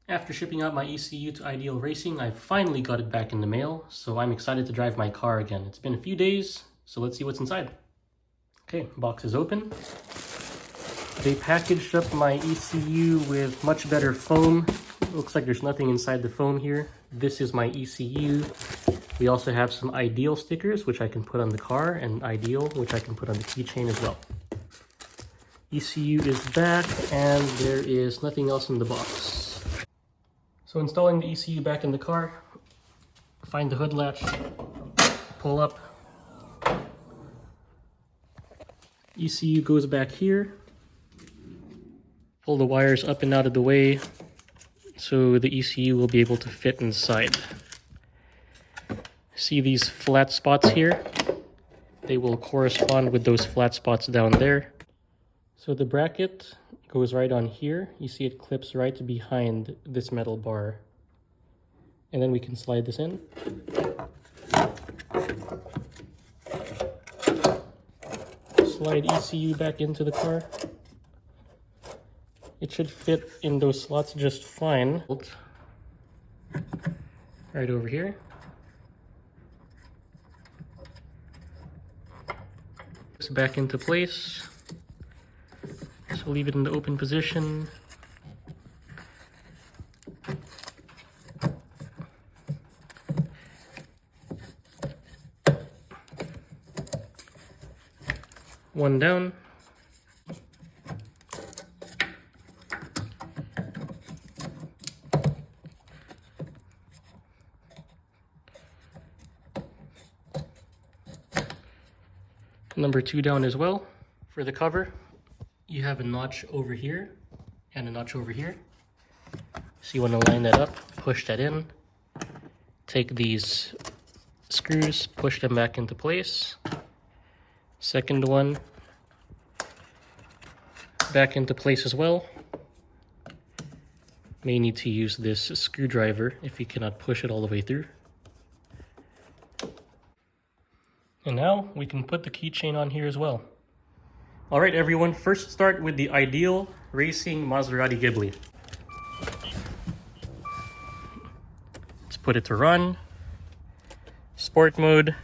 After shipping out my ECU to Ideal Racing, I finally got it back in the mail, so I'm excited to drive my car again. It's been a few days, so let's see what's inside. Okay, box is open. They packaged up my ECU with much better foam. Looks like there's nothing inside the foam here. This is my ECU. We also have some Ideal stickers, which I can put on the car, and Ideal, which I can put on the keychain as well. ECU is back, and there is nothing else in the box. So installing the ECU back in the car, find the hood latch, pull up. ECU goes back here. Pull the wires up and out of the way so the ECU will be able to fit inside. See these flat spots here? They will correspond with those flat spots down there. So the bracket goes right on here. You see it clips right behind this metal bar. And then we can slide this in. Slide ECU back into the car. It should fit in those slots just fine. Right over here. It's back into place. So leave it in the open position. One down. Number 2 down as well. For the cover, you have a notch over here and a notch over here. So you want to line that up, push that in, take these screws, push them back into place. Second one, back into place as well. May need to use this screwdriver if you cannot push it all the way through. And now we can put the keychain on here as well. All right, everyone, first start with the Ideal Racing Maserati Ghibli. Let's put it to run. Sport mode.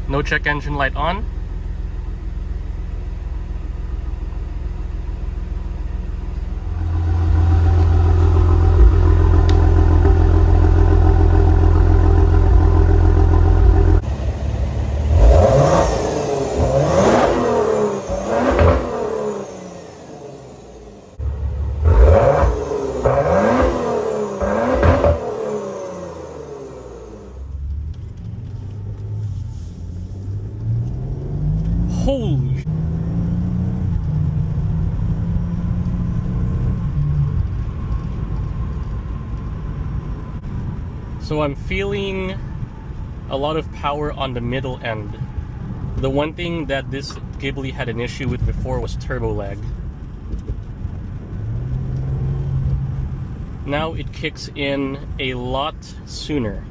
No check engine light on. Holy! So I'm feeling a lot of power on the middle end. The one thing that this Ghibli had an issue with before was turbo lag. Now it kicks in a lot sooner.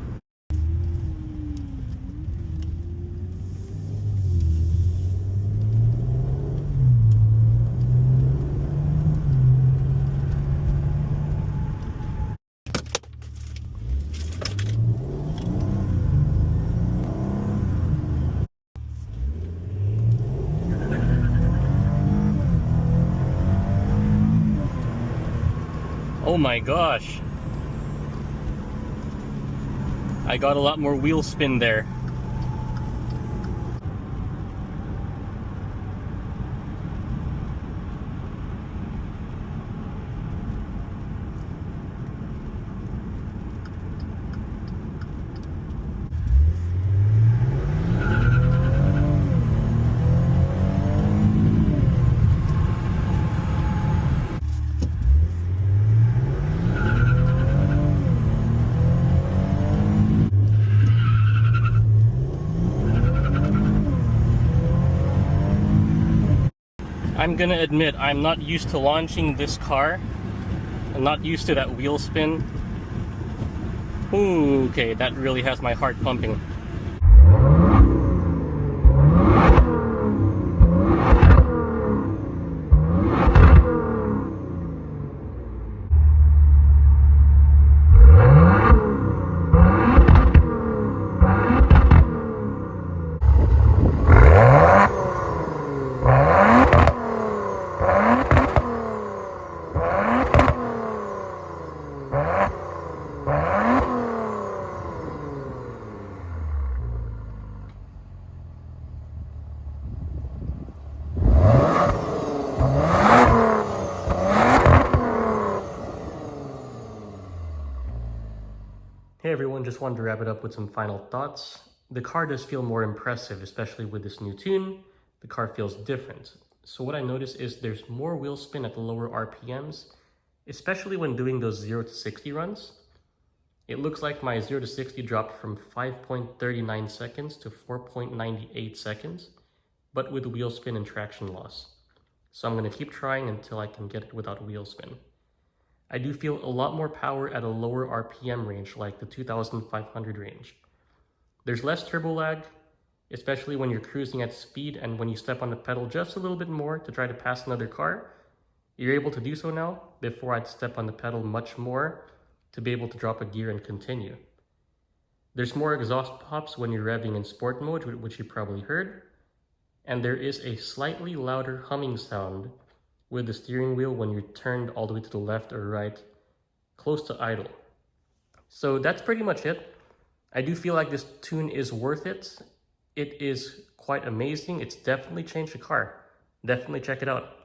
Oh my gosh. I got a lot more wheel spin there. I'm gonna admit, I'm not used to launching this car. I'm not used to that wheel spin. Ooh, okay, that really has my heart pumping. just wanted to wrap it up with some final thoughts. The car does feel more impressive, especially with this new tune. The car feels different. So what I noticed is there's more wheel spin at the lower RPMs, especially when doing those 0 to 60 runs. It looks like my 0 to 60 dropped from 5.39 seconds to 4.98 seconds, but with wheel spin and traction loss. So I'm going to keep trying until I can get it without wheel spin. I do feel a lot more power at a lower RPM range, like the 2500 range. There's less turbo lag, especially when you're cruising at speed, and when you step on the pedal just a little bit more to try to pass another car, you're able to do so now. Before, I'd step on the pedal much more to be able to drop a gear and continue. There's more exhaust pops when you're revving in sport mode, which you probably heard. And there is a slightly louder humming sound with the steering wheel when you're turned all the way to the left or right, close to idle. So that's pretty much it. I do feel like this tune is worth it. It is quite amazing. It's definitely changed the car. Definitely check it out.